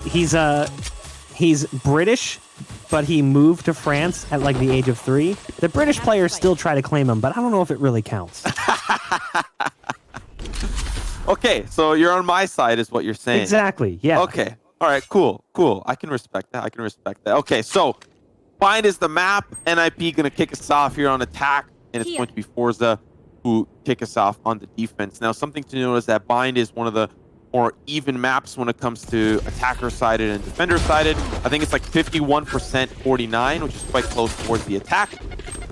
he's British, but he moved to France at like the age of 3. The British players still try to claim him, but I don't know if it really counts. Okay, so you're on my side is what you're saying. Exactly, yeah. Okay, all right, cool. I can respect that. Okay, so Bind is the map. NIP going to kick us off here on attack, and it's going to be forZe who kick us off on the defense. Now, something to note is that Bind is one of the more even maps when it comes to attacker-sided and defender-sided. I think it's like 51%, 49, which is quite close towards the attack.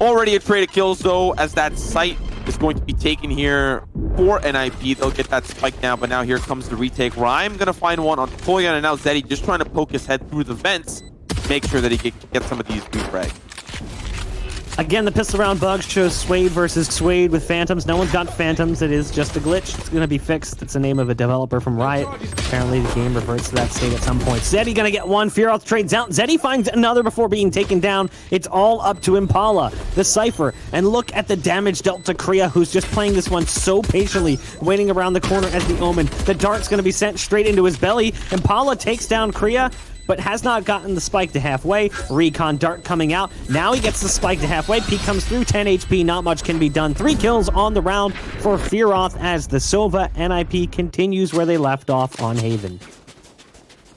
Already a trade of kills, though, as that site is going to be taken here for NIP. They'll get that spike now, but now here comes the retake. Rhyme going to find one on Koyan, and now Zeddy just trying to poke his head through the vents, make sure that he gets some of these refrag. Again, the pistol round bug shows Suede versus Suede with Phantoms. No one's got Phantoms. It is just a glitch. It's going to be fixed. It's the name of a developer from Riot. Apparently, the game reverts to that state at some point. Zeddy going to get one. Fearoth trades out. Zeddy finds another before being taken down. It's all up to Impala, the Cypher. And look at the damage dealt to Kriya, who's just playing this one so patiently, waiting around the corner as the Omen. The dart's going to be sent straight into his belly. Impala takes down Kriya, but has not gotten the spike to halfway. Recon dart coming out. Now he gets the spike to halfway. Peek comes through, 10 HP. Not much can be done. 3 kills on the round for Fearoth as the Sova NIP continues where they left off on Haven.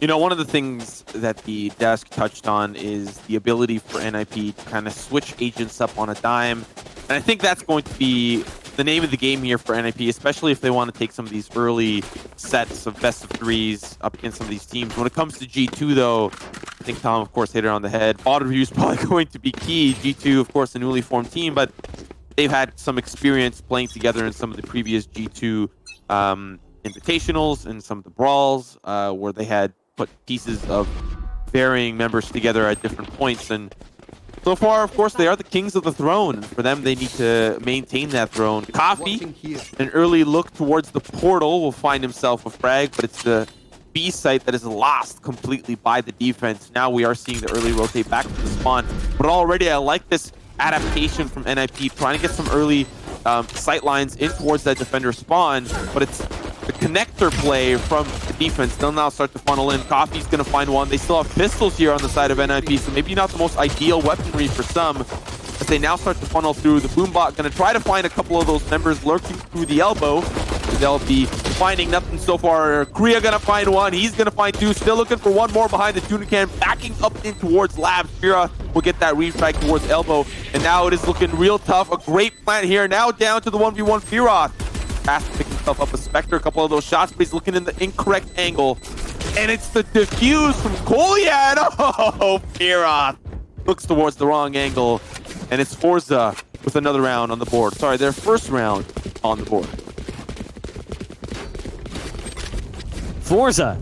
You know, one of the things that the desk touched on is the ability for NIP to kind of switch agents up on a dime. And I think that's going to be the name of the game here for NIP, especially if they want to take some of these early sets of best of 3s up against some of these teams. When it comes to G2, though, I think Tom, of course, hit it on the head. Auto review is probably going to be key. G2, of course, a newly formed team, but they've had some experience playing together in some of the previous G2 invitationals and some of the brawls where they had put pieces of varying members together at different points. And so far, of course, they are the kings of the throne. And for them, they need to maintain that throne. Coffee, an early look towards the portal, will find himself a frag, but it's the B site that is lost completely by the defense. Now we are seeing the early rotate back to the spawn. But already, I like this adaptation from NIP, trying to get some early sight lines in towards that defender spawn, but it's the connector play from the defense. They'll now start to funnel in. Coffee's going to find one. They still have pistols here on the side of NIP, so maybe not the most ideal weaponry for some, as they now start to funnel through. The Boombot going to try to find a couple of those members lurking through the elbow. They'll be finding nothing so far. Kriya going to find one. He's going to find 2. Still looking for one more behind the tuna can. Backing up in towards Labs. Fira will get that refrag towards elbow. And now it is looking real tough. A great plant here. Now down to the 1v1 Fearoth. Has to pick himself up a Spectre. A couple of those shots, but he's looking in the incorrect angle. And it's the defuse from Kolyan. Oh, Fearoth looks towards the wrong angle. And it's forZe with another round on the board. Sorry, their first round on the board. forZe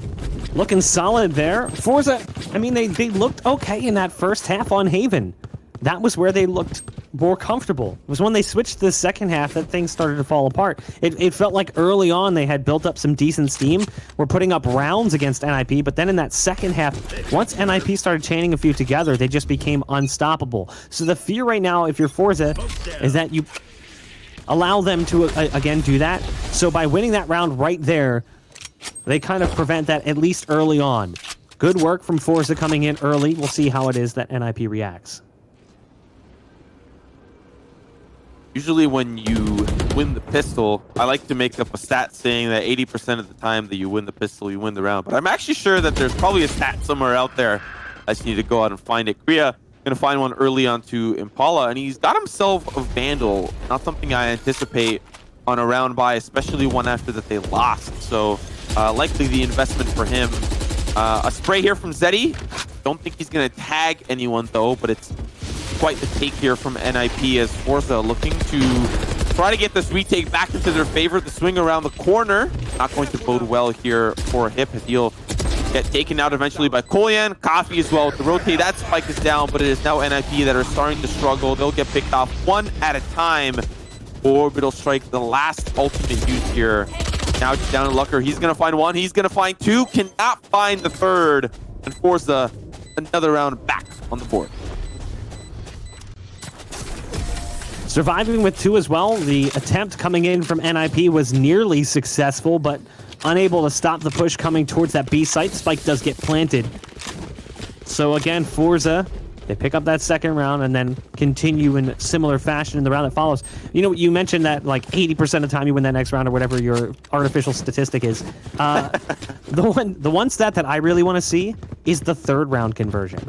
looking solid there. forZe, I mean, they looked okay in that first half on Haven. That was where they looked more comfortable. It was when they switched to the second half that things started to fall apart. It felt like early on they had built up some decent steam, were putting up rounds against NIP, but then in that second half, once NIP started chaining a few together, they just became unstoppable. So the fear right now, if you're forZe, is that you allow them to, again, do that. So by winning that round right there, they kind of prevent that at least early on. Good work from forZe coming in early. We'll see how it is that NIP reacts. Usually when you win the pistol, I like to make up a stat saying that 80% of the time that you win the pistol, you win the round. But I'm actually sure that there's probably a stat somewhere out there. I just need to go out and find it. Kriya going to find one early onto Impala, and he's got himself a Vandal. Not something I anticipate on a round by, especially one after that they lost. So likely the investment for him. A spray here from Zeddy. Don't think he's going to tag anyone though, but it's quite the take here from NIP as forZe looking to try to get this retake back into their favor. The swing around the corner, not going to bode well here for Hip. He'll get taken out eventually by Kolyan. Coffee as well with the rotate. That spike is down, but it is now NIP that are starting to struggle. They'll get picked off one at a time. Orbital Strike, the last ultimate use here. Now just down to Lucker. He's going to find one. He's going to find 2. Cannot find the 3rd. And forZe another round back on the board. Surviving with 2 as well. The attempt coming in from NIP was nearly successful, but unable to stop the push coming towards that B site. Spike does get planted. So again, forZe, they pick up that second round and then continue in similar fashion in the round that follows. You know, you mentioned that like 80% of the time you win that next round or whatever your artificial statistic is. The one stat that I really want to see is the third round conversion.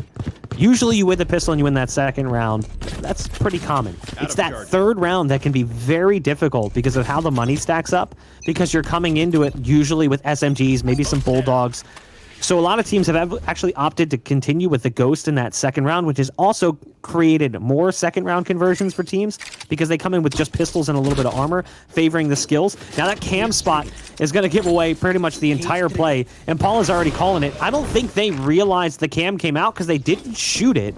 Usually you win the pistol and you win that second round. That's pretty common. It's that third round that can be very difficult because of how the money stacks up, because you're coming into it usually with SMGs, maybe some Bulldogs. So a lot of teams have actually opted to continue with the Ghost in that second round, which has also created more second round conversions for teams because they come in with just pistols and a little bit of armor, favoring the skills. Now that cam spot is going to give away pretty much the entire play, and Paul is already calling it. I don't think they realized the cam came out because they didn't shoot it.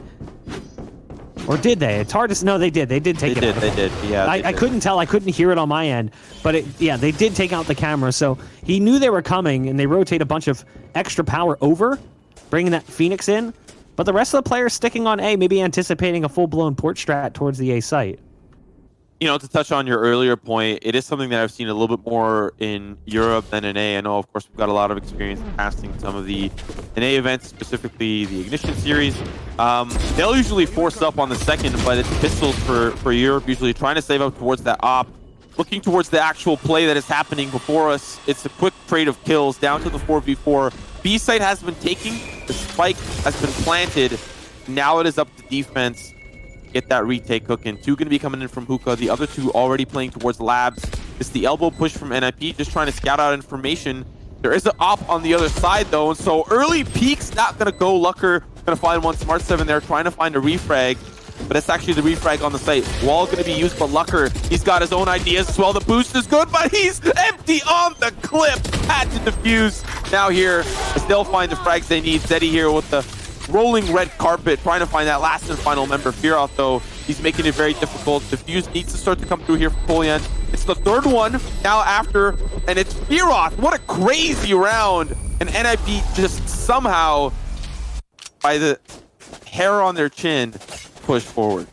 Or did they? It's hard to... No, they did. They did take it out. They did. Yeah, I couldn't tell. I couldn't hear it on my end. But, yeah, they did take out the camera. So he knew they were coming, and they rotate a bunch of extra power over, bringing that Phoenix in. But the rest of the players sticking on A, maybe anticipating a full-blown port strat towards the A site. You know, to touch on your earlier point, it is something that I've seen a little bit more in Europe than in A. I know, of course, we've got a lot of experience casting some of the NA events, specifically the Ignition series. They'll usually force up on the second, but it's pistols for Europe, usually trying to save up towards that op. Looking towards the actual play that is happening before us, it's a quick trade of kills down to the 4v4. B site has been taking, the spike has been planted. Now it is up to defense. Get that retake cooking. Two going to be coming in from Hookah. The other two already playing towards Labs. It's the elbow push from NIP, just trying to scout out information. There is an op on the other side, though, and so early peek's not going to go. Lucker going to find one Smart 7 there, trying to find a refrag, but it's actually the refrag on the site. Wall going to be used, but Lucker, he's got his own ideas as well. The boost is good, but he's empty on the clip. Had to defuse. Now here, as they'll find the frags they need. Zeddy here with the rolling red carpet, trying to find that last and final member. Fearoth, though, he's making it very difficult. Defuse needs to start to come through here for Polian. It's the third one now after, and it's Fearoth. What a crazy round. And NIP just somehow, by the hair on their chin, push forward.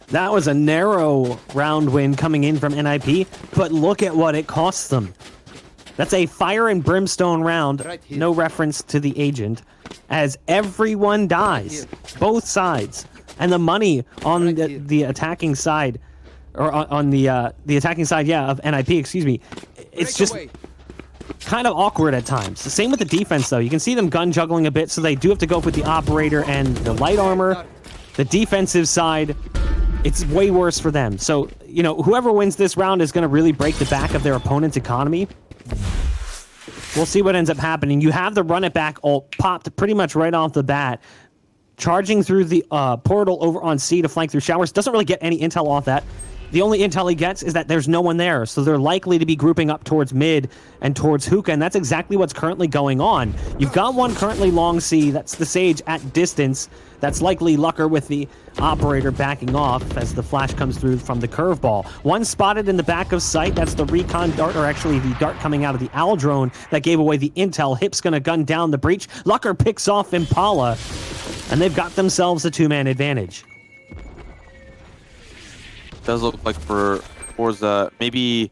That was a narrow round win coming in from NIP, but look at what it costs them. That's a fire and brimstone round, no reference to the agent, as everyone dies, both sides. And the money on the attacking side, or on the attacking side, yeah, of NIP, excuse me, it's just kind of awkward at times. The same with the defense, though. You can see them gun juggling a bit, so they do have to go with the operator and the light armor. The defensive side, it's way worse for them. So, you know, whoever wins this round is going to really break the back of their opponent's economy. We'll see what ends up happening. You have the run it back ult popped pretty much right off the bat. Charging through the portal over on C to flank through showers. Doesn't really get any intel off that. The only intel he gets is that there's no one there, so they're likely to be grouping up towards mid and towards Hookah, and that's exactly what's currently going on. You've got one currently long C, that's the Sage at distance. That's likely Lucker with the operator backing off as the flash comes through from the curveball. One spotted in the back of sight, that's the recon dart, or actually the dart coming out of the Owl drone that gave away the intel. Hip's gonna gun down the breach. Lucker picks off Impala, and they've got themselves a two-man advantage. Does look like for forZe, maybe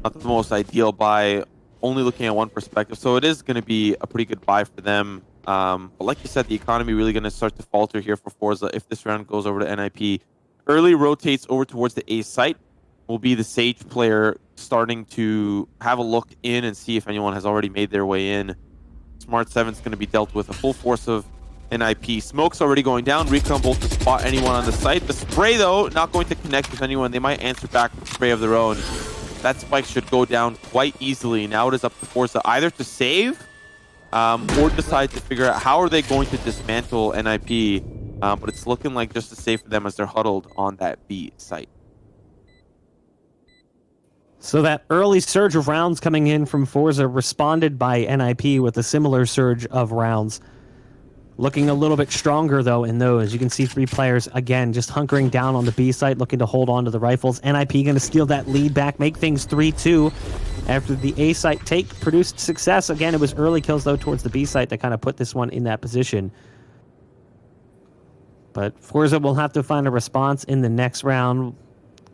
not the most ideal buy, only looking at one perspective. So it is going to be a pretty good buy for them. But like you said, the economy really going to start to falter here for forZe if this round goes over to NIP. Early rotates over towards the A site. Will be the Sage player starting to have a look in and see if anyone has already made their way in. Smart 7's going to be dealt with a full force of NIP. Smoke's already going down. Recon bolt to spot anyone on the site. The spray, though, not going to connect with anyone. They might answer back with a spray of their own. That spike should go down quite easily. Now it is up to forZe either to save or decide to figure out how are they going to dismantle NIP. But it's looking like just as safe for them as they're huddled on that B site. So that early surge of rounds coming in from forZe responded by NIP with a similar surge of rounds. Looking a little bit stronger, though, in those. You can see three players, again, just hunkering down on the B site, looking to hold on to the rifles. NIP going to steal that lead back, make things 3-2 after the A site take produced success. Again, it was early kills, though, towards the B site that kind of put this one in that position. But forZe will have to find a response in the next round.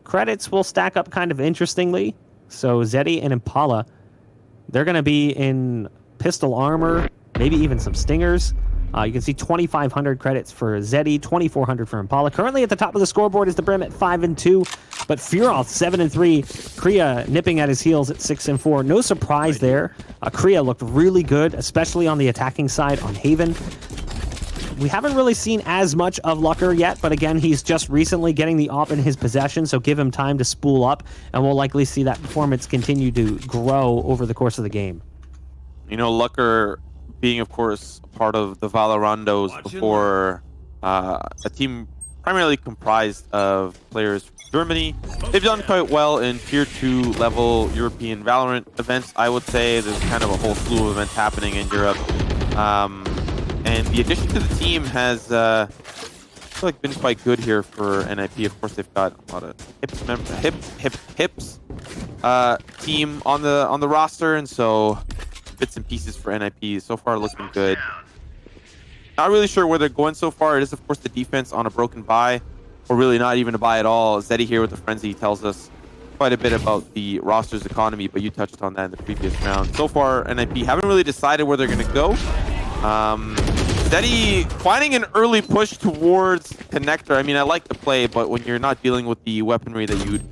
Credits will stack up kind of interestingly. So Zeddy and Impala They're going to be in pistol armor, maybe even some stingers. You can see 2,500 credits for Zeddy, 2,400 for Impala. Currently at the top of the scoreboard is the Brim at 5-2, but Furoth 7-3. Kriya nipping at his heels at 6-4. No surprise there. Kriya looked really good, especially on the attacking side on Haven. We haven't really seen as much of Lucker yet, but again, he's just recently getting the op in his possession, so give him time to spool up, and we'll likely see that performance continue to grow over the course of the game. You know, Lucker being, of course, part of the Valorandos before, a team primarily comprised of players from Germany. They've done quite well in Tier 2 level European Valorant events. I would say there's kind of a whole slew of events happening in Europe. And the addition to the team has I feel like been quite good here for NIP. Of course, they've got a lot of hips team on the roster, and so bits and pieces for NIP so far looking good. Not really sure where they're going so far. It is, of course, the defense on a broken buy, or really not even a buy at all. Zeddy here with the Frenzy tells us quite a bit about the roster's economy, but you touched on that in the previous round. So far, NIP haven't really decided where they're going to go. Zeddy finding an early push towards Connector. I mean, I like the play, but when you're not dealing with the weaponry that you'd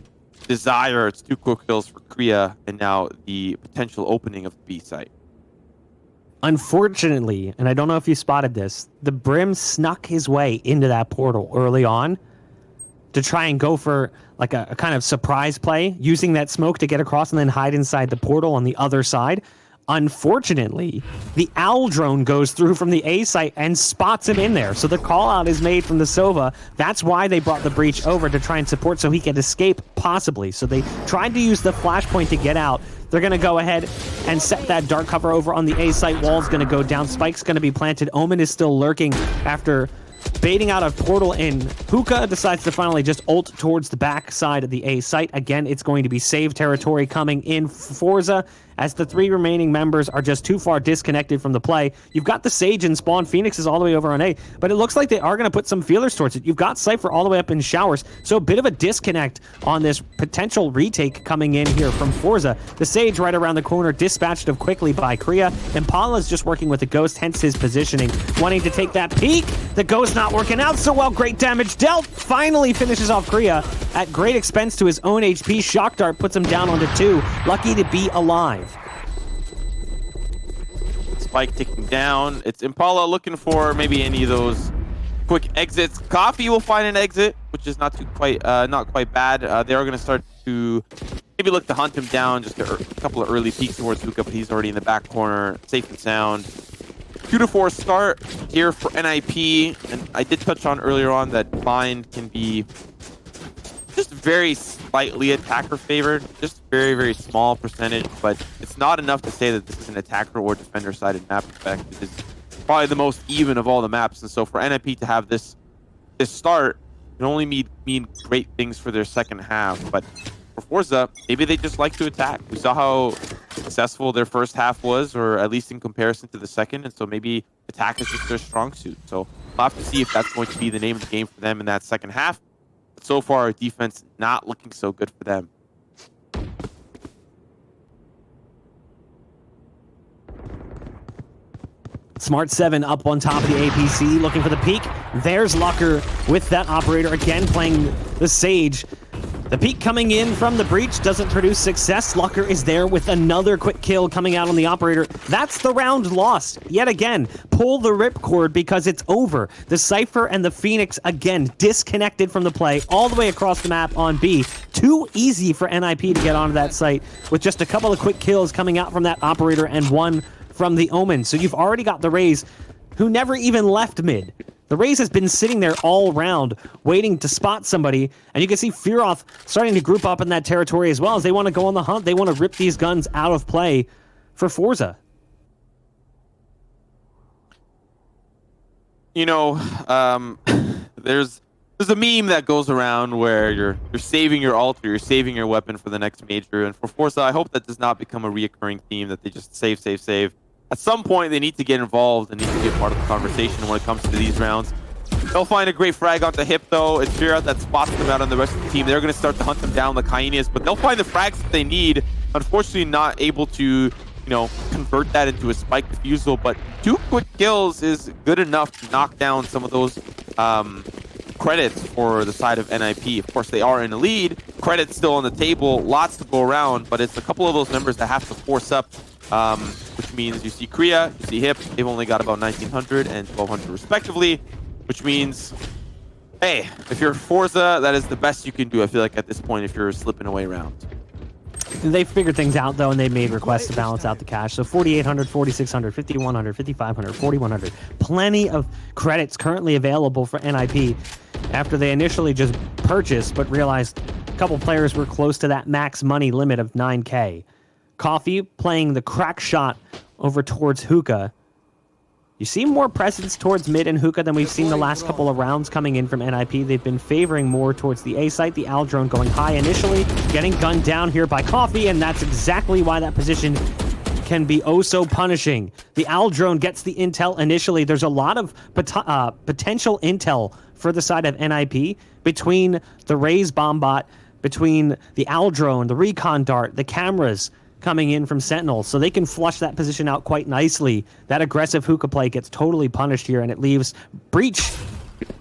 desire, it's 2 quick kills for Kriya, and now the potential opening of the B site. Unfortunately, and I don't know if you spotted this, the Brim snuck his way into that portal early on to try and go for like a kind of surprise play, using that smoke to get across and then hide inside the portal on the other side. Unfortunately, the Owl drone goes through from the A site and spots him in there. So the call out is made from the Sova. That's why they brought the Breach over, to try and support so he could escape, possibly. So they tried to use the flashpoint to get out. They're going to go ahead and set that dark cover over on the A site. Wall's going to go down. Spike's going to be planted. Omen is still lurking after baiting out a portal in. Hookah decides to finally just ult towards the back side of the A site. Again, it's going to be save territory coming in for forZe, as the 3 remaining members are just too far disconnected from the play. You've got the Sage and Spawn. Phoenix is all the way over on A, but it looks like they are going to put some feelers towards it. You've got Cypher all the way up in Showers, so a bit of a disconnect on this potential retake coming in here from forZe. The Sage right around the corner, dispatched of quickly by Kriya. Impala's just working with the Ghost, hence his positioning, wanting to take that peek. The Ghost not working out so well. Great damage dealt. Finally finishes off Kriya at great expense to his own HP. Shock Dart puts him down onto 2. Lucky to be alive. Spike ticking down. It's Impala looking for maybe any of those quick exits. Coffee will find an exit, which is not quite bad. They are going to start to maybe look to hunt him down. Just a couple of early peeks towards Hookah, but he's already in the back corner, safe and sound. 2-4 start here for NIP, and I did touch on earlier on that Bind can be just very slightly attacker favored, just very, very small percentage, but it's not enough to say that this is an attacker or defender sided map effect. It is probably the most even of all the maps, and so for NIP to have this start can only mean great things for their second half. But for forZe, maybe they just like to attack. We saw how successful their first half was, or at least in comparison to the second, and so maybe attack is just their strong suit. So we'll have to see if that's going to be the name of the game for them in that second half. But so far, defense not looking so good for them. Smart 7 up on top of the APC, looking for the peak. There's Lucker with that operator again, playing the Sage. The peak coming in from the Breach doesn't produce success. Lucker is there with another quick kill coming out on the operator. That's the round lost. Yet again, pull the ripcord because it's over. The Cypher and the Phoenix, again, disconnected from the play all the way across the map on B. Too easy for NIP to get onto that site with just a couple of quick kills coming out from that operator and one from the Omen. So you've already got the Raze, who never even left mid. The Raze has been sitting there all round, waiting to spot somebody, and you can see Furoth starting to group up in that territory as well, as they want to go on the hunt. They want to rip these guns out of play for forZe. You know, there's a meme that goes around where you're saving your ult or you're saving your weapon for the next major, and for forZe, I hope that does not become a reoccurring theme, that they just save. At some point, they need to get involved and need to be a part of the conversation when it comes to these rounds. They'll find a great frag onto hip, though. It's Furoth that spots them out on the rest of the team. They're going to start to hunt them down like hyenas, but they'll find the frags that they need. Unfortunately, not able to you know, convert that into a spike defusal, but 2 quick kills is good enough to knock down some of those credits for the side of NIP. Of course, they are in the lead. Credits still on the table, lots to go around, but it's a couple of those members that have to force up, which means you see Korea, you see Hip, they've only got about 1,900 and 1,200 respectively, which means, hey, if you're forZe, that is the best you can do, I feel like, at this point, if you're slipping away around. They figured things out, though, and they made requests to balance out the cash. So 4,800, 4,600, 5,100, 5,500, 4,100. Plenty of credits currently available for NIP after they initially just purchased, but realized a couple players were close to that max money limit of 9K. Coffee playing the crack shot over towards Hookah. You see more presence towards mid and Hookah than we've seen the last couple of rounds coming in from NIP. They've been favoring more towards the A site. The Al drone going high initially, getting gunned down here by Coffee, and that's exactly why that position can be oh so punishing. The Al drone gets the intel initially. There's a lot of potential intel for the side of NIP between the Raze bomb bot, between the Al drone, the recon dart, the cameras coming in from Sentinel, so they can flush that position out quite nicely. That aggressive hookah play gets totally punished here, and it leaves Breach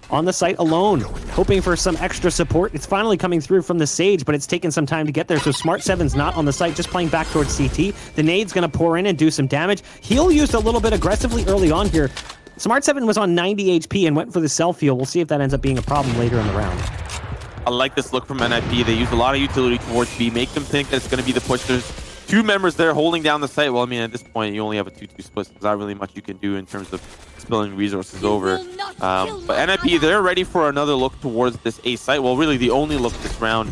on the site alone, hoping for some extra support. It's finally coming through from the Sage, but it's taken some time to get there, so Smart7's not on the site, just playing back towards CT. The nade's going to pour in and do some damage. Heal used a little bit aggressively early on here. Smart7 was on 90 HP and went for the self-heal. We'll see if that ends up being a problem later in the round. I like this look from NIP. They use a lot of utility towards B, make them think that it's going to be the push. There's 2 members there holding down the site. Well, I mean, at this point, you only have a 2-2 split. There's not really much you can do in terms of spilling resources over. But NIP, they're ready for another look towards this A site. Well, really the only look this round.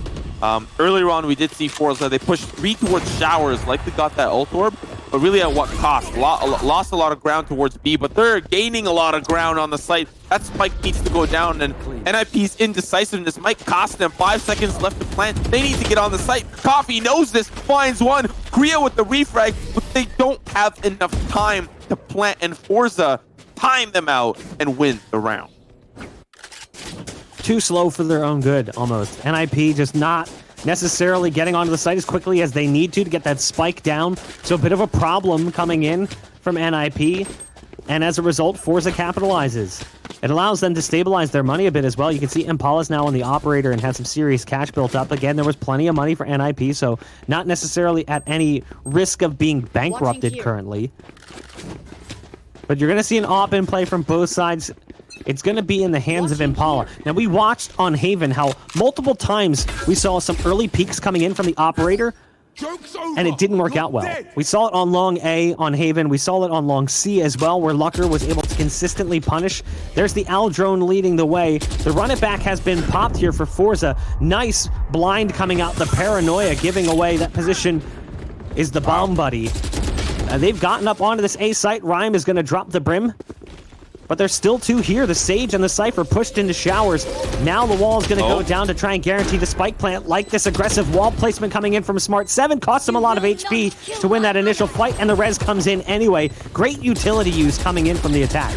Earlier on, we did see forZe. They pushed 3 towards Showers, likely got that ult orb, but really at what cost? Lost a lot of ground towards B, but they're gaining a lot of ground on the site. That spike needs to go down, and NIP's indecisiveness might cost them. 5 seconds left to plant. They need to get on the site. Coffee knows this, finds one. Korea with the refrag, but they don't have enough time to plant, and forZe time them out and win the round. Too slow for their own good, almost. NIP just not necessarily getting onto the site as quickly as they need to get that spike down. So a bit of a problem coming in from NIP. And as a result, forZe capitalizes. It allows them to stabilize their money a bit as well. You can see Impala's now on the operator and has some serious cash built up. Again, there was plenty of money for NIP, so not necessarily at any risk of being bankrupted currently. But you're going to see an op in play from both sides. It's going to be in the hands of Impala. Now, we watched on Haven how multiple times we saw some early peaks coming in from the operator, and it didn't work out well. We saw it on long A on Haven. We saw it on long C as well, where Lucker was able to consistently punish. There's the Al drone leading the way. The run it back has been popped here for forZe. Nice blind coming out. The paranoia giving away that position is the bomb buddy. They've gotten up onto this A site. Rhyme is going to drop the brim. But there's still 2 here. The Sage and the Cypher pushed into Showers. Now the wall is going to go down to try and guarantee the spike plant. Like this aggressive wall placement coming in from Smart7. Costs him a lot of HP to win that initial fight, and the res comes in anyway. Great utility use coming in from the attack.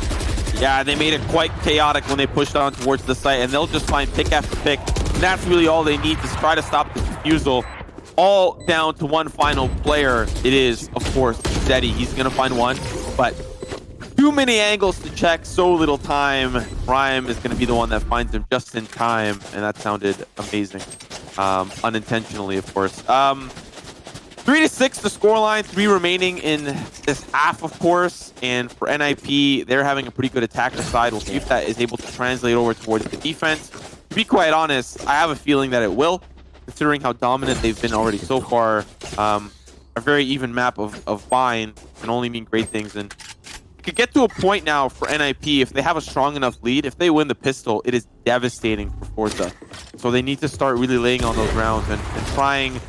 Yeah, they made it quite chaotic when they pushed on towards the site, and they'll just find pick after pick. And that's really all they need to try to stop the defusal. All down to one final player. It is, of course, Zeddy. He's going to find one, but too many angles to check, so little time. Rhyme is going to be the one that finds him just in time, and that sounded amazing. Unintentionally, of course. 3-6 the scoreline, 3 remaining in this half, of course. And for NIP, they're having a pretty good attacker side. We'll see if that is able to translate over towards the defense. To be quite honest, I have a feeling that it will, considering how dominant they've been already so far. A very even map of Bind can only mean great things, and could get to a point now for NIP, if they have a strong enough lead, if they win the pistol, it is devastating for forZe. So they need to start really laying on those rounds and trying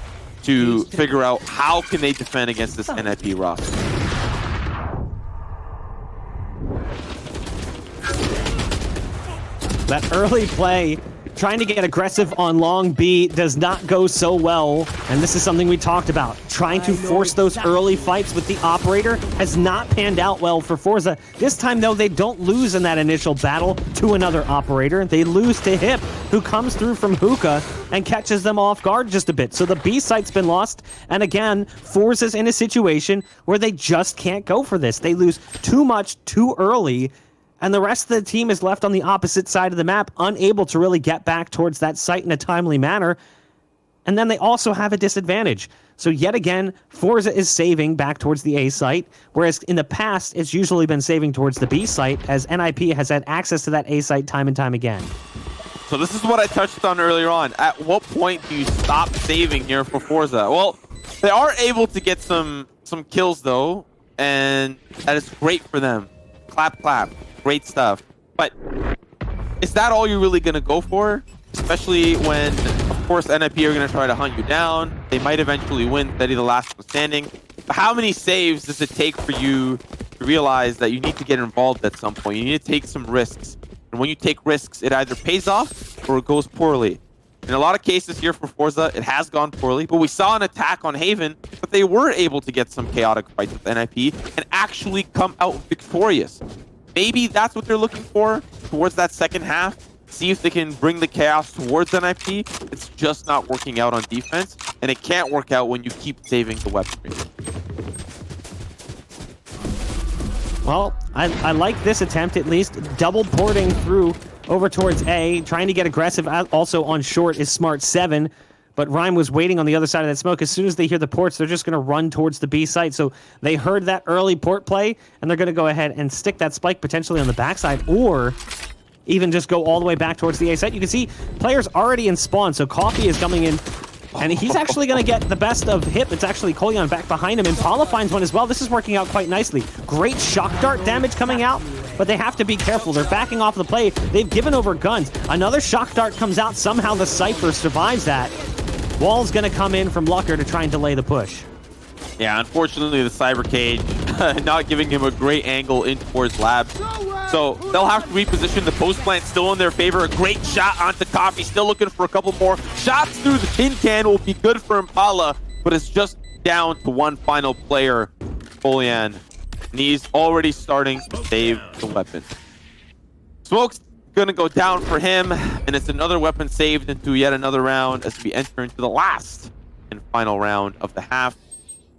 to figure out how can they defend against this NIP roster. That early play trying to get aggressive on long B does not go so well, and this is something we talked about. Trying to force those early fights with the operator has not panned out well for forZe. This time, though, they don't lose in that initial battle to another operator. They lose to Hip, who comes through from hookah and catches them off guard just a bit. So the B site's been lost, and again, forZe's in a situation where they just can't go for this. They lose too much too early, and the rest of the team is left on the opposite side of the map, unable to really get back towards that site in a timely manner. And then they also have a disadvantage. So yet again, forZe is saving back towards the A site, whereas in the past, it's usually been saving towards the B site, as NIP has had access to that A site time and time again. So this is what I touched on earlier on. At what point do you stop saving here for forZe? Well, they are able to get some kills, though, and that is great for them. Clap, clap. Great stuff. But is that all you're really going to go for? Especially when, of course, NIP are going to try to hunt you down. They might eventually win, Steady the last one standing. But how many saves does it take for you to realize that you need to get involved at some point? You need to take some risks. And when you take risks, it either pays off or it goes poorly. In a lot of cases here for forZe, it has gone poorly, but we saw an attack on Haven, but they were able to get some chaotic fights with NIP and actually come out victorious. Maybe that's what they're looking for towards that second half. See if they can bring the chaos towards NIP. It's just not working out on defense, and it can't work out when you keep saving the weaponry. Well, I like this attempt at least. Double porting through over towards A, trying to get aggressive. Also on short is Smart7, but Rhyme was waiting on the other side of that smoke. As soon as they hear the ports, they're just going to run towards the B site. So they heard that early port play, and they're going to go ahead and stick that spike potentially on the backside, or even just go all the way back towards the A site. You can see players already in spawn, so Coffee is coming in, and he's actually going to get the best of Hip. It's actually Kolyan back behind him, and Paula finds one as well. This is working out quite nicely. Great shock dart damage coming out, but they have to be careful. They're backing off the play. They've given over guns. Another shock dart comes out. Somehow the Cypher survives that. Wall's going to come in from Lucker to try and delay the push. Yeah, unfortunately, the Cyber Cage not giving him a great angle in towards Labs. So they'll have to reposition. The post plant still in their favor. A great shot onto Coffee. Still looking for a couple more shots through the tin can. Will be good for Impala, but it's just down to one final player, Kolyan. And he's already starting to save the weapon. Smoke's gonna go down for him, and it's another weapon saved into yet another round as we enter into the last and final round of the half.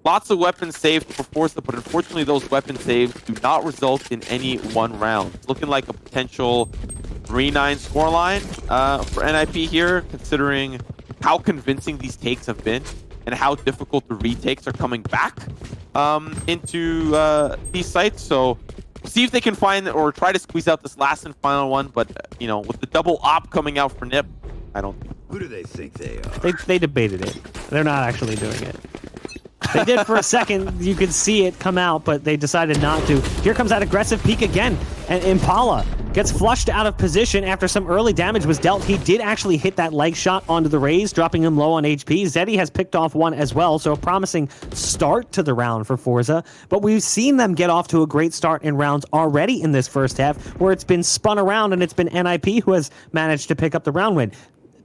Lots of weapons saved for forZe, but unfortunately those weapon saves do not result in any one round. It's looking like a potential 3-9 scoreline for NIP here, considering how convincing these takes have been and how difficult the retakes are coming back into these sites. So see if they can find or try to squeeze out this last and final one, but you know, with the double op coming out for NIP, I don't think. Who do they think they are? They debated it. They're not actually doing it. They did for a second. You could see it come out, but they decided not to. Here comes that aggressive peek again, and Impala gets flushed out of position after some early damage was dealt. He did actually hit that leg shot onto the Raze, dropping him low on HP. Zeddy has picked off one as well, so a promising start to the round for forZe. But we've seen them get off to a great start in rounds already in this first half, where it's been spun around and it's been NIP who has managed to pick up the round win.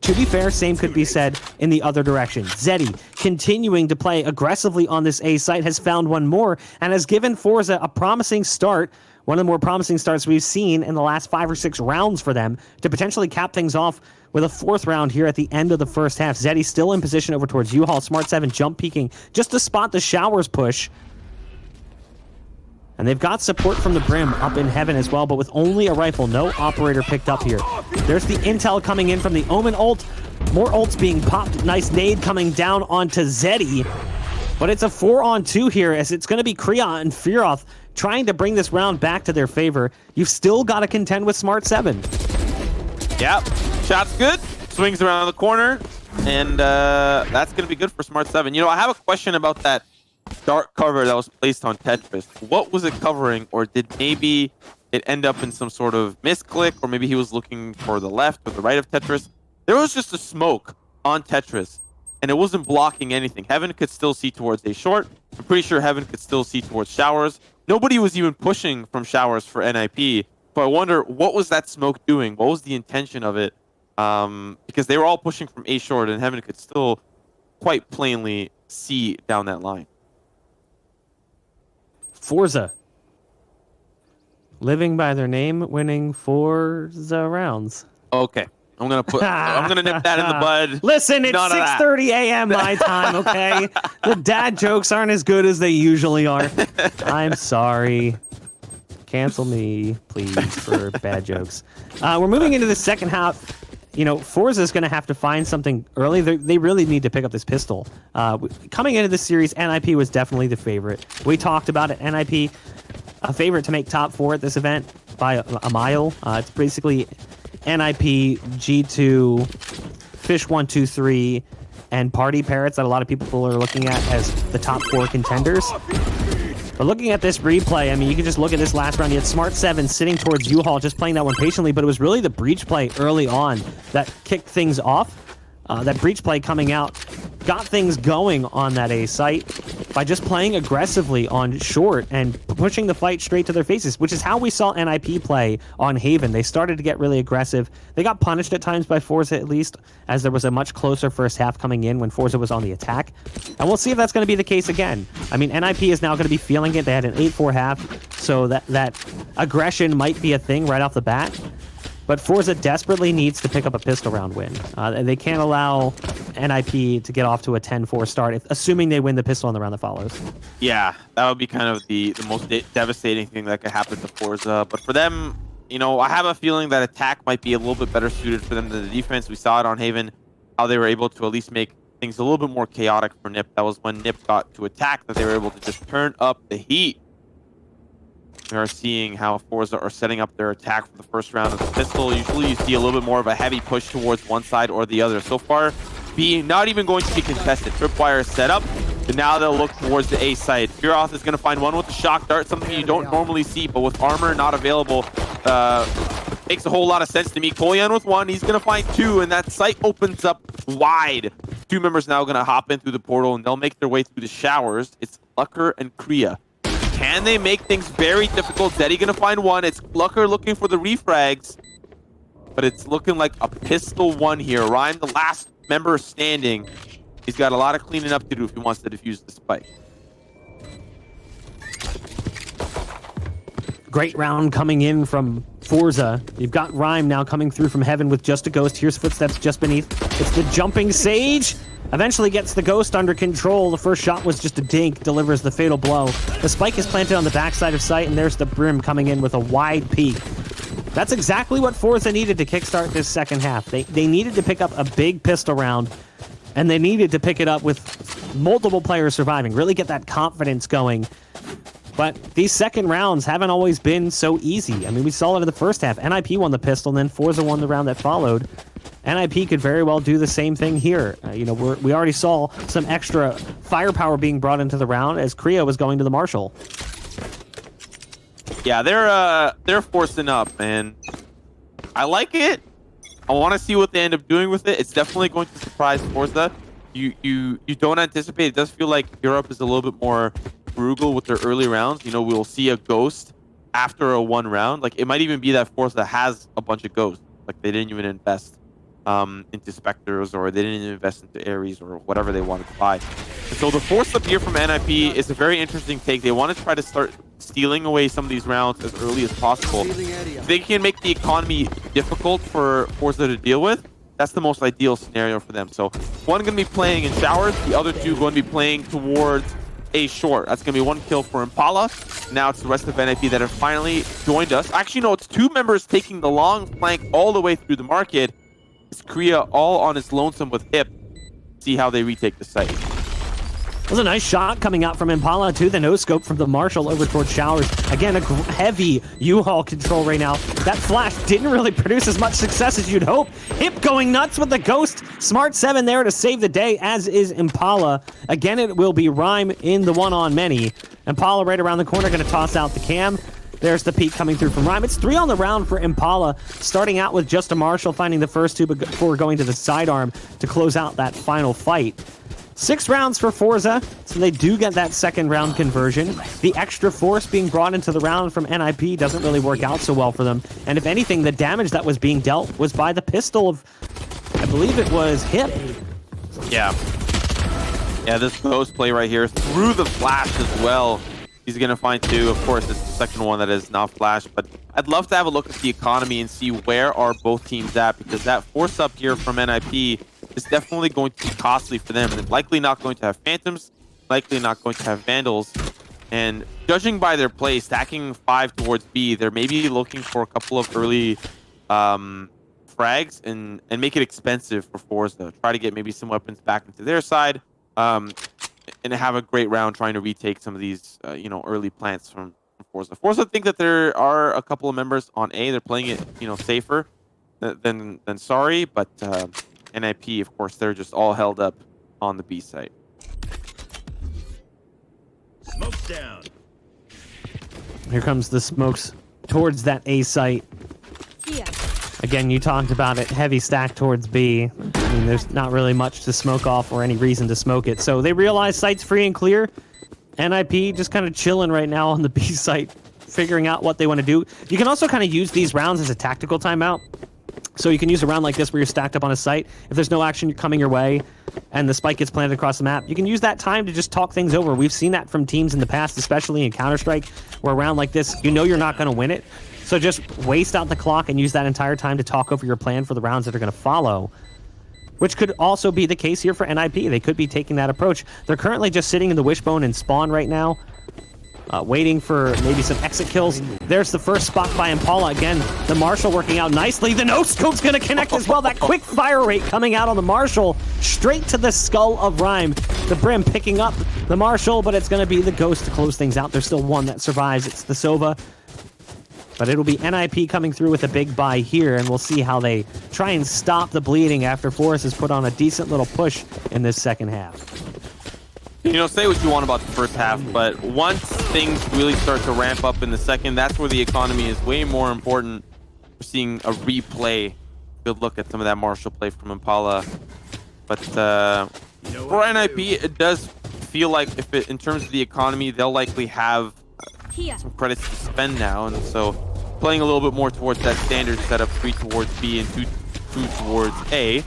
To be fair, same could be said in the other direction. Zeddy, continuing to play aggressively on this A site, has found one more and has given forZe a promising start, one of the more promising starts we've seen in the last 5 or 6 rounds for them, to potentially cap things off with a 4th round here at the end of the first half. Zeddy still in position over towards U-Haul. Smart7 jump peeking just to spot the Showers push. And they've got support from the Brim up in heaven as well, but with only a rifle, no operator picked up here. There's the intel coming in from the Omen ult. More ults being popped. Nice nade coming down onto Zeddy. But it's a 4-on-2 here, as it's going to be Kriya and Fearoth trying to bring this round back to their favor. You've still got to contend with Smart7. Yep, shot's good. Swings around the corner, and that's going to be good for Smart7. You know, I have a question about that dark cover that was placed on Tetris. What was it covering, or did maybe it end up in some sort of misclick, or maybe he was looking for the left or the right of Tetris? There was just a smoke on Tetris, and it wasn't blocking anything. Heaven could still see towards A short. I'm pretty sure Heaven could still see towards Showers. Nobody was even pushing from Showers for NIP, so I wonder, what was that smoke doing? What was the intention of it? because they were all pushing from A short, and Heaven could still quite plainly see down that line. forZe. Living by their name, winning forZe rounds. Okay. I'm gonna nip that in the bud. Listen, it's 6:30 a.m. my time, okay? The dad jokes aren't as good as they usually are. I'm sorry. Cancel me, please, for bad jokes. We're moving into the second half. You know, forZe is going to have to find something early. They really need to pick up this pistol. Coming into this series, NIP was definitely the favorite. We talked about it. NIP, a favorite to make top 4 at this event by a mile. It's basically NIP, G2, Fish 123, and Party Parrots that a lot of people are looking at as the top 4 contenders. But looking at this replay, I mean, you can just look at this last round. You had Smart7 sitting towards U-Haul, just playing that one patiently, but it was really the breach play early on that kicked things off. That breach play coming out got things going on that A site by just playing aggressively on short and pushing the fight straight to their faces, which is how we saw NIP play on Haven. They started to get really aggressive. They got punished at times by forZe, at least, as there was a much closer first half coming in when forZe was on the attack. And we'll see if that's going to be the case again. I mean, NIP is now going to be feeling it. They had an 8-4 half, so that aggression might be a thing right off the bat. But forZe desperately needs to pick up a pistol round win. They can't allow NIP to get off to a 10-4 start, assuming they win the pistol on the round that follows. Yeah, that would be kind of the most devastating thing that could happen to forZe. But for them, you know, I have a feeling that attack might be a little bit better suited for them than the defense. We saw it on Haven, how they were able to at least make things a little bit more chaotic for NIP. That was when NIP got to attack, that they were able to just turn up the heat. We are seeing how forZe are setting up their attack for the first round of the pistol. Usually you see a little bit more of a heavy push towards one side or the other. So far, not even going to be contested. Tripwire is set up, and now they'll look towards the A side. fearOS is going to find one with the shock dart, something you don't normally see, but with armor not available, makes a whole lot of sense to me. Kolyan with one, he's going to find 2, and that site opens up wide. 2 members now going to hop in through the portal, and they'll make their way through the showers. It's Lucker and Kriya. Can they make things very difficult? Zeddy gonna find one. It's Lucker looking for the refrags, but it's looking like a pistol one here. Ryan, the last member standing, he's got a lot of cleaning up to do if he wants to defuse the spike. Great round coming in from forZe. You've got Rhyme now coming through from Heaven with just a ghost. Here's footsteps just beneath. It's the jumping Sage. Eventually gets the ghost under control. The first shot was just a dink, delivers the fatal blow. The spike is planted on the backside of site, and there's the Brim coming in with a wide peek. That's exactly what forZe needed to kickstart this second half. They needed to pick up a big pistol round, and they needed to pick it up with multiple players surviving, really get that confidence going. But these second rounds haven't always been so easy. I mean, we saw it in the first half. NIP won the pistol, and then forZe won the round that followed. NIP could very well do the same thing here. You know, we already saw some extra firepower being brought into the round as Kriya was going to the Marshall. Yeah, they're forcing up, man. I like it. I want to see what they end up doing with it. It's definitely going to surprise forZe. You don't anticipate. It does feel like Europe is a little bit more frugal with their early rounds. You know, we'll see a ghost after a 1 round. Like, it might even be that forZe has a bunch of ghosts. Like, they didn't even invest into Spectres, or they didn't invest into Ares, or whatever they wanted to buy. And so the force up here from NIP is a very interesting take. They want to try to start stealing away some of these rounds as early as possible. If they can make the economy difficult for forZe to deal with, that's the most ideal scenario for them. So one going to be playing in showers, the other 2 going to be playing towards A short. That's going to be 1 kill for Impala. Now it's the rest of NIP that have finally joined us. Actually, no, it's 2 members taking the long flank all the way through the market. It's Kriya all on his lonesome with Hip. See how they retake the site. It was a nice shot coming out from Impala to the no-scope from the Marshall over towards Showers. Again, a heavy U-Haul control right now. That flash didn't really produce as much success as you'd hope. Hip going nuts with the ghost. Smart7 there to save the day, as is Impala. Again, it will be Rhyme in the one-on-many. Impala right around the corner, going to toss out the cam. There's the peek coming through from Rhyme. It's 3 on the round for Impala, starting out with just a Marshall, finding the first 2 before going to the sidearm to close out that final fight. 6 rounds for forZe, so they do get that second round conversion. The extra force being brought into the round from NIP doesn't really work out so well for them. And if anything, the damage that was being dealt was by the pistol of, I believe it was Hip. Yeah. Yeah, this ghost play right here through the flash as well. He's going to find 2. Of course, it's the second one that is not flash, but I'd love to have a look at the economy and see where are both teams at, because that force up here from NIP is definitely going to be costly for them. They're likely not going to have Phantoms, likely not going to have Vandals, and judging by their play, stacking 5 towards B, they're maybe looking for a couple of early frags and make it expensive for forZe. Try to get maybe some weapons back into their side. And have a great round trying to retake some of these, early plants from forZe. forZe think that there are a couple of members on A. They're playing it, safer than sorry, but NIP, of course, they're just all held up on the B site. Smoke's down. Here comes the smokes towards that A site. Yeah. Again, you talked about it, heavy stack towards B. I mean, there's not really much to smoke off or any reason to smoke it. So they realize site's free and clear. NIP just kind of chilling right now on the B site, figuring out what they want to do. You can also kind of use these rounds as a tactical timeout. So you can use a round like this where you're stacked up on a site. If there's no action coming your way and the spike gets planted across the map, you can use that time to just talk things over. We've seen that from teams in the past, especially in Counter-Strike, where a round like this, you know you're not going to win it. So just waste out the clock and use that entire time to talk over your plan for the rounds that are going to follow, which could also be the case here for NIP. They could be taking that approach. They're currently just sitting in the wishbone and spawn right now, waiting for maybe some exit kills. There's the first spot by Impala. Again, the Marshall working out nicely. The no-scope's going to connect as well. That quick fire rate coming out on the Marshall, straight to the skull of Rhyme. The Brim picking up the Marshall, but it's going to be the Ghost to close things out. There's still one that survives. It's the Sova. But it'll be NIP coming through with a big buy here, and we'll see how they try and stop the bleeding after forZe has put on a decent little push in this second half. Say what you want about the first half, but once things really start to ramp up in the second, that's where the economy is way more important. We're seeing a replay. Good look at some of that Marshall play from Impala. But for NIP, it does feel like in terms of the economy, they'll likely have some credits to spend now, and so playing a little bit more towards that standard setup, 3 towards B and 2 towards A.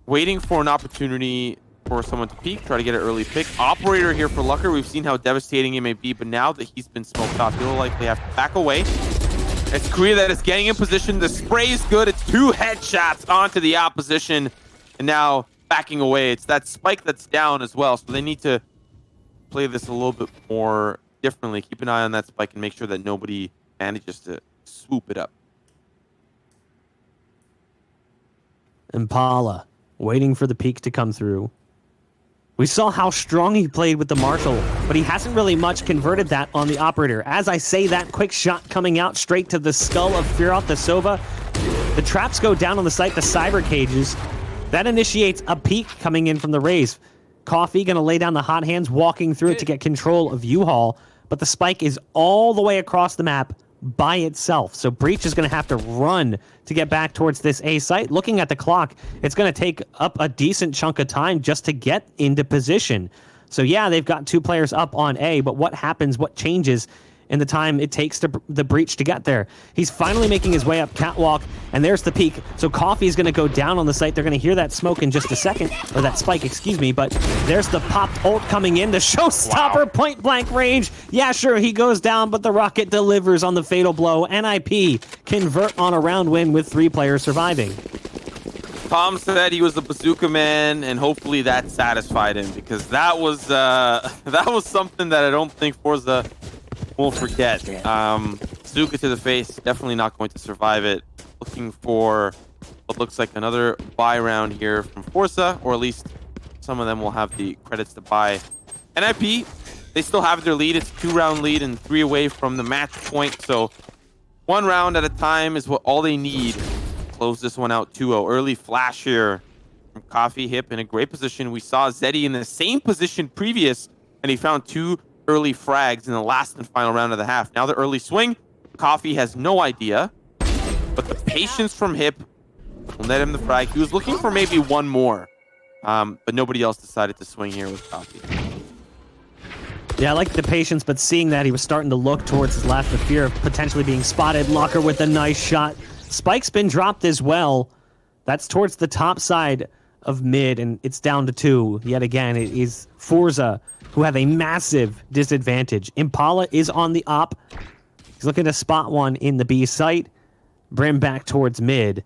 Waiting for an opportunity for someone to peek, try to get an early pick. Operator here for Lucker. We've seen how devastating it may be, but now that he's been smoked off, he'll likely have to back away. It's Korea that is getting in position. The spray is good. It's 2 headshots onto the opposition, and now backing away. It's that spike that's down as well, so they need to play this a little bit more differently. Keep an eye on that spike and make sure that nobody manages to swoop it up. Impala waiting for the peak to come through. We saw how strong he played with the Marshall, but he hasn't really much converted that on the Operator. As I say that, quick shot coming out straight to the skull of Fearoth the Sova. The traps go down on the site, the cyber cages. That initiates a peak coming in from the Raze. Coffee gonna lay down the hot hands, walking through it to get control of U-Haul, but the spike is all the way across the map by itself. So Breach is going to have to run to get back towards this A site. Looking at the clock, it's going to take up a decent chunk of time just to get into position. So yeah, they've got 2 players up on A, but what happens, what changes in the time it takes to the Breach to get there? He's finally making his way up catwalk, and there's the peak. So Coffee is going to go down on the site. They're going to hear that smoke in just a second, or that spike, excuse me, but there's the popped ult coming in, the showstopper point blank range. Yeah, sure, he goes down, but the rocket delivers on the fatal blow. NIP convert on a round win with 3 players surviving. Tom said he was the bazooka man, and hopefully that satisfied him, because that was something that I don't think forZe will forget. Bazooka to the face, definitely not going to survive it. Looking for what looks like another buy round here from forZe, or at least some of them will have the credits to buy. NIP, they still have their lead. It's a 2-round lead and 3 away from the match point, so 1 round at a time is all they need. Close this one out 2-0. Early flash here from Coffee. Hip in a great position. We saw Zeddy in the same position previous, and he found 2 early frags in the last and final round of the half. Now the early swing. Coffee has no idea, but the patience from Hip will net him the frag. He was looking for maybe 1 more. but nobody else decided to swing here with Coffee. Yeah, I like the patience, but seeing that he was starting to look towards his left, the fear of potentially being spotted. Locker with a nice shot. Spike's been dropped as well. That's towards the top side of mid, and it's down to 2. Yet again, it is forZe who have a massive disadvantage. Impala is on the op. He's looking to spot one in the B site. Brim back towards mid.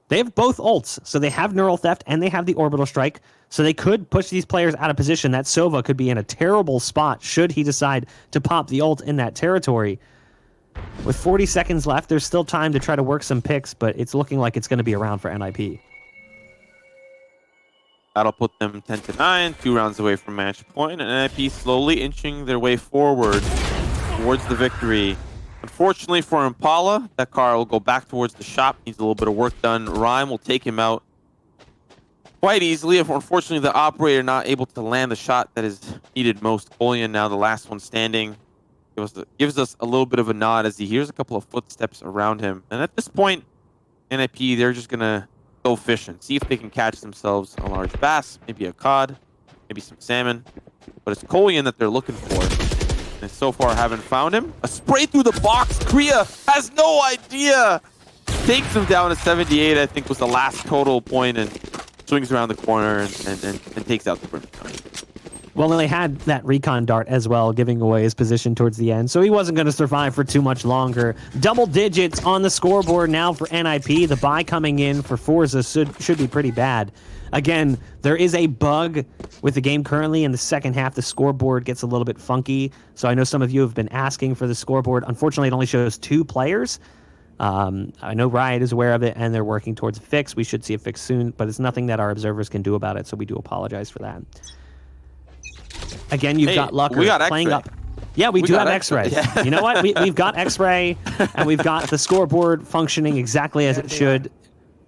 They have both ults, so they have Neural Theft and they have the Orbital Strike, so they could push these players out of position. That Sova could be in a terrible spot should he decide to pop the ult in that territory. With 40 seconds left, there's still time to try to work some picks, but it's looking like it's going to be around for NIP. That'll put them 10-9, 2 rounds away from match point, and NIP slowly inching their way forward towards the victory. Unfortunately for Impala, that car will go back towards the shop. Needs a little bit of work done. Rhyme will take him out quite easily. Unfortunately, the operator not able to land the shot that is needed most. Polian now the last one standing. Gives us a little bit of a nod as he hears a couple of footsteps around him. And at this point, NIP, they're just going to go fishing. See if they can catch themselves a large bass, maybe a cod, maybe some salmon. But it's Polian that they're looking for. And so far haven't found him. A spray through the box. Korea has no idea. Takes him down to 78, I think was the last total point, and swings around the corner and takes out the Brim. Well, they had that recon dart as well, giving away his position towards the end, so he wasn't going to survive for too much longer. Double digits on the scoreboard now for NIP. The buy coming in for forZe should be pretty bad. Again, there is a bug with the game currently. In the second half, the scoreboard gets a little bit funky. So I know some of you have been asking for the scoreboard. Unfortunately, it only shows 2 players. I know Riot is aware of it, and they're working towards a fix. We should see a fix soon, but it's nothing that our observers can do about it, so we do apologize for that. Again, you've got Lucker playing up. Yeah, we do have X-Ray. Yeah. You know what? We've got X-Ray, and we've got the scoreboard functioning exactly as it should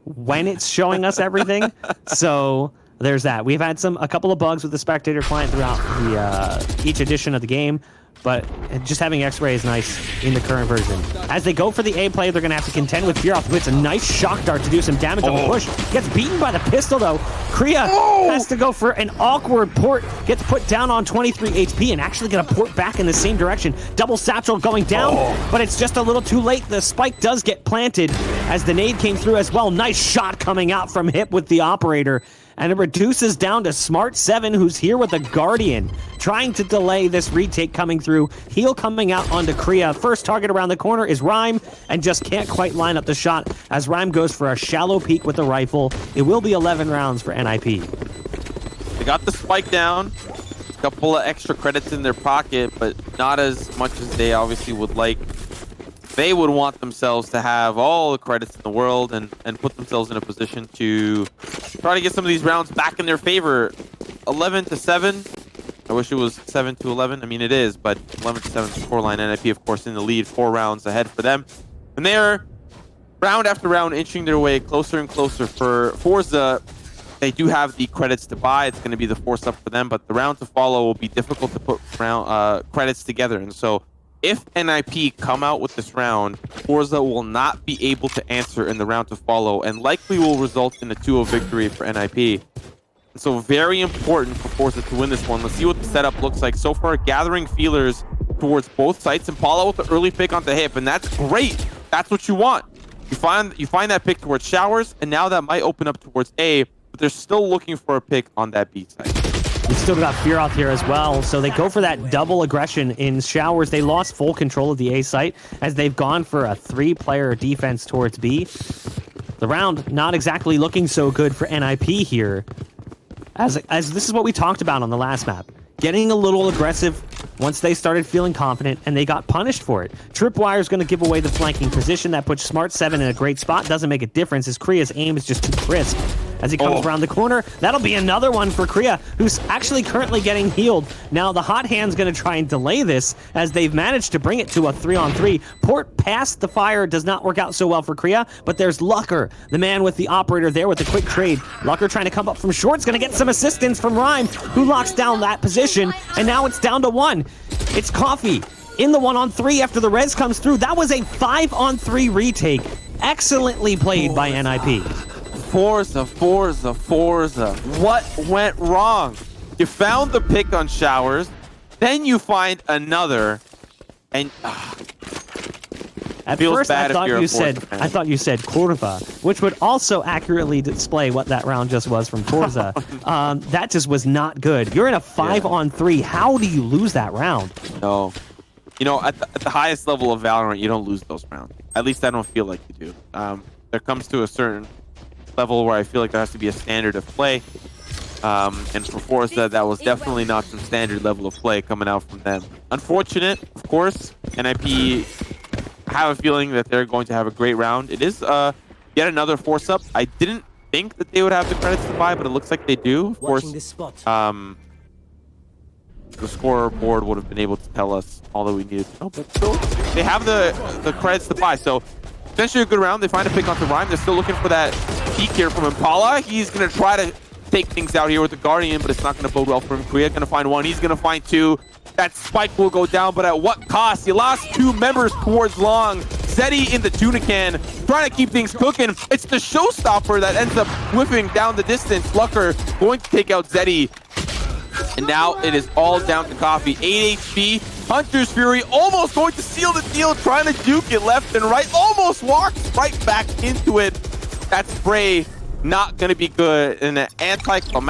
when it's showing us everything. So there's that. We've had a couple of bugs with the spectator client throughout each edition of the game, but just having X-Ray is nice in the current version. As they go for the A play, they're going to have to contend with Fearoth, who hits a nice shock dart to do some damage on the push. Gets beaten by the pistol, though. Kriya has to go for an awkward port. Gets put down on 23 HP and actually going to port back in the same direction. Double satchel going down, but it's just a little too late. The spike does get planted as the nade came through as well. Nice shot coming out from Hip with the operator. And it reduces down to Smart7, who's here with a Guardian, trying to delay this retake coming through. Heal coming out onto Kriya. First target around the corner is Rhyme, and just can't quite line up the shot as Rhyme goes for a shallow peek with the rifle. It will be 11 rounds for NIP. They got the spike down. A couple of extra credits in their pocket, but not as much as they obviously would like. They would want themselves to have all the credits in the world and put themselves in a position to try to get some of these rounds back in their favor. 11-7. I wish it was 7-11. I mean, it is, but 11-7 scoreline. NIP, of course, in the lead, 4 rounds ahead for them. And they're round after round inching their way closer and closer. For forZe, they do have the credits to buy. It's going to be the force up for them, but the round to follow will be difficult to put credits together. And so if NIP come out with this round, forZe will not be able to answer in the round to follow and likely will result in a 2-0 victory for NIP. And so very important for forZe to win this one. Let's see what the setup looks like. So far, gathering feelers towards both sites. Impala with the early pick onto Hip, and that's great. That's what you want. You find that pick towards Showers, and now that might open up towards A, but they're still looking for a pick on that B side. We've still got Fearoth here as well, so they go for that double aggression in Showers. They lost full control of the A site as they've gone for a 3-player defense towards B. The round not exactly looking so good for NIP here, as this is what we talked about on the last map. Getting a little aggressive once they started feeling confident, and they got punished for it. Tripwire's going to give away the flanking position. That puts Smart7 in a great spot. Doesn't make a difference as Kriya's aim is just too crisp. As he comes around the corner, that'll be another one for Kriya, who's actually currently getting healed. Now the hot hand's going to try and delay this as they've managed to bring it to a 3-on-3. Port past the fire does not work out so well for Kriya, but there's Lucker, the man with the operator there with the quick trade. Lucker trying to come up from short, is going to get some assistance from Rhyme, who locks down that position, and now it's down to 1. It's Coffee in the 1-on-3 after the res comes through. That was a 5-on-3 retake. Excellently played by NIP. forZe. What went wrong? You found the pick on Showers, then you find another, and At feels first, bad if you're a forZe fan. I thought you said Kurva, which would also accurately display what that round just was from forZe. That just was not good. You're in a 5-on-3. How do you lose that round? No. You know, at the highest level of Valorant, you don't lose those rounds. At least I don't feel like you do. There comes to a certain level where I feel like there has to be a standard of play. And for forZe, that was definitely not some standard level of play coming out from them. Unfortunate, of course. NIP have a feeling that they're going to have a great round. It is yet another force up. I didn't think that they would have the credits to buy, but it looks like they do. Of course, the scoreboard would have been able to tell us all that we needed to know, but still, they have the credits to buy. So essentially a good round. They find a pick onto Rhyme. They're still looking for that peek here from Impala. He's going to try to take things out here with the Guardian, but it's not going to bode well for him. Korea going to find one. He's going to find two. That spike will go down, but at what cost? You lost two members towards long. Zeddy in the Tunican, trying to keep things cooking. It's the showstopper that ends up whiffing down the distance. Lucker going to take out Zeddy. And now it is all down to Coffee. 8 HP. Hunter's Fury almost going to seal the deal, trying to juke it left and right. Almost walks right back into it. That spray not going to be good. And an anticlimactic